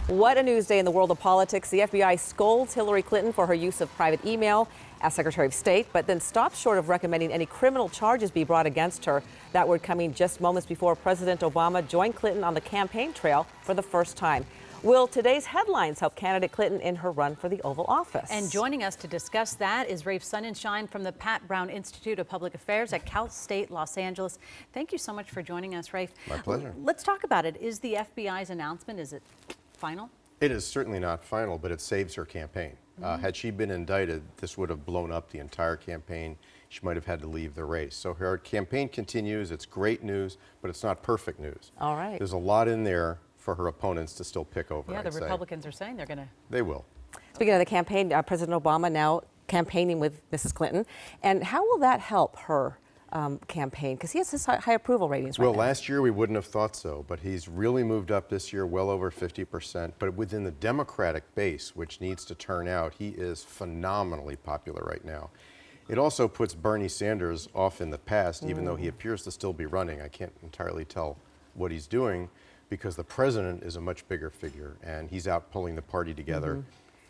What a news day in the world of politics. The FBI scolds Hillary Clinton for her use of private email as Secretary of State, but then stops short of recommending any criminal charges be brought against her. That word coming just moments before President Obama joined Clinton on the campaign trail for the first time. Will today's headlines help candidate Clinton in her run for the Oval Office? And joining us to discuss that is Raphael Sonenshein from the Pat Brown Institute of Public Affairs at Cal State Los Angeles. Thank you so much for joining us, Rafe. My pleasure. Let's talk about it. Is the FBI's announcement, is it final? It is certainly not final, but it saves her campaign. Had she been indicted, this would have blown up the entire campaign. She might have had to leave the race. So her campaign continues. It's great news, but it's not perfect news. All right. There's a lot in there for her opponents to still pick over. Yeah, the Republicans are saying they're going to. They will. Speaking of the campaign, President Obama now campaigning with Mrs. Clinton. And how will that help her campaign? Because he has his high approval ratings right now. Well, last year we wouldn't have thought so, but he's really moved up this year, well over 50%. But within the Democratic base, which needs to turn out, he is phenomenally popular right now. It also puts Bernie Sanders off in the past, even though he appears to still be running. I can't entirely tell what he's doing because the president is a much bigger figure and he's out pulling the party together.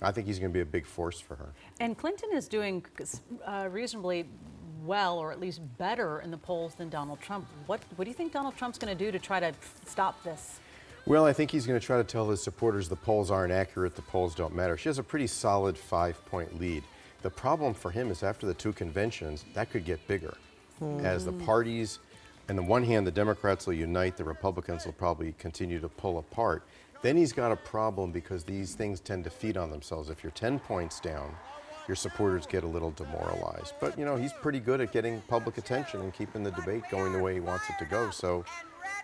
I think he's going to be a big force for her. And Clinton is doing reasonably well, or at least better in the polls than Donald Trump. What do you think Donald Trump's going to do to try to stop this? Well, I think he's going to try to tell his supporters the polls aren't accurate, the polls don't matter. She has a pretty solid 5-point lead. The problem for him is after the two conventions, that could get bigger. As the parties, on the one hand, the Democrats will unite, the Republicans will probably continue to pull apart. Then he's got a problem because these things tend to feed on themselves. If you're 10 points down, your supporters get a little demoralized. But, you know, he's pretty good at getting public attention and keeping the debate going the way he wants it to go. So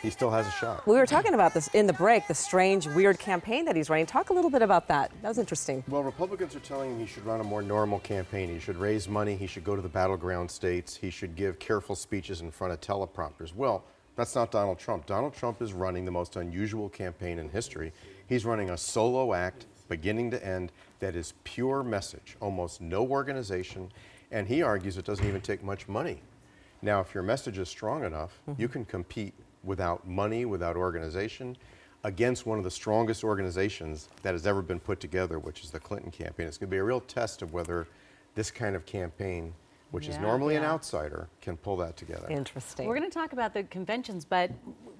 he still has a shot. We were talking about this in the break, the strange, weird campaign that he's running. Talk a little bit about that. That was interesting. Well, Republicans are telling him he should run a more normal campaign. He should raise money. He should go to the battleground states. He should give careful speeches in front of teleprompters. Well, that's not Donald Trump. Donald Trump is running the most unusual campaign in history. He's running a solo act, beginning to end, that is pure message, almost no organization, and he argues it doesn't even take much money. Now, if your message is strong enough, you can compete without money, without organization, against one of the strongest organizations that has ever been put together, which is the Clinton campaign. It's going to be a real test of whether this kind of campaign, which is normally an outsider, can pull that together. Interesting. We're going to talk about the conventions, but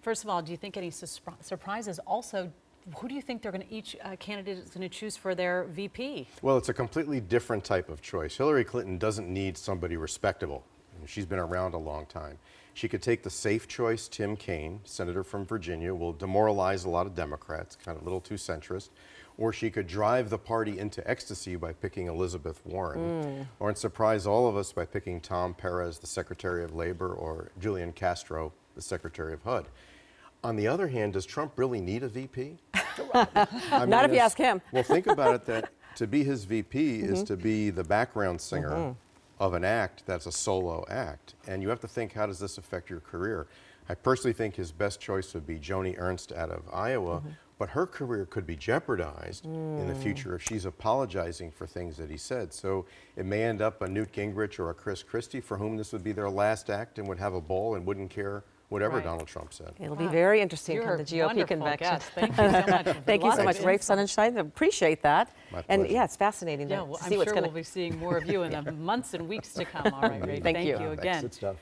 first of all, do you think any surprises? Also, who do you think they're going to, each candidate is going to choose for their VP? Well, it's a completely different type of choice. Hillary Clinton doesn't need somebody respectable. She's been around a long time. She could take the safe choice, Tim Kaine, senator from Virginia, will demoralize a lot of Democrats, kind of a little too centrist. Or she could drive the party into ecstasy by picking Elizabeth Warren. Or surprise all of us by picking Tom Perez, the Secretary of Labor, or Julian Castro, the Secretary of HUD. On the other hand, does Trump really need a VP? Not if you ask him. Well, think about it, that to be his VP is to be the background singer of an act that's a solo act. And you have to think, how does this affect your career? I personally think his best choice would be Joni Ernst out of Iowa, but her career could be jeopardized in the future if she's apologizing for things that he said. So it may end up a Newt Gingrich or a Chris Christie for whom this would be their last act and would have a ball and wouldn't care whatever Donald Trump said. It'll be very interesting You're come the GOP convention. Guest. Thank you so much. Thank you so much, Rafe Sonenshein. Appreciate that. My And pleasure. yeah, it's fascinating to I'm see what's sure going we'll be seeing more of you in the months and weeks to come. All right, Rafe. Thank you. Again. Good stuff.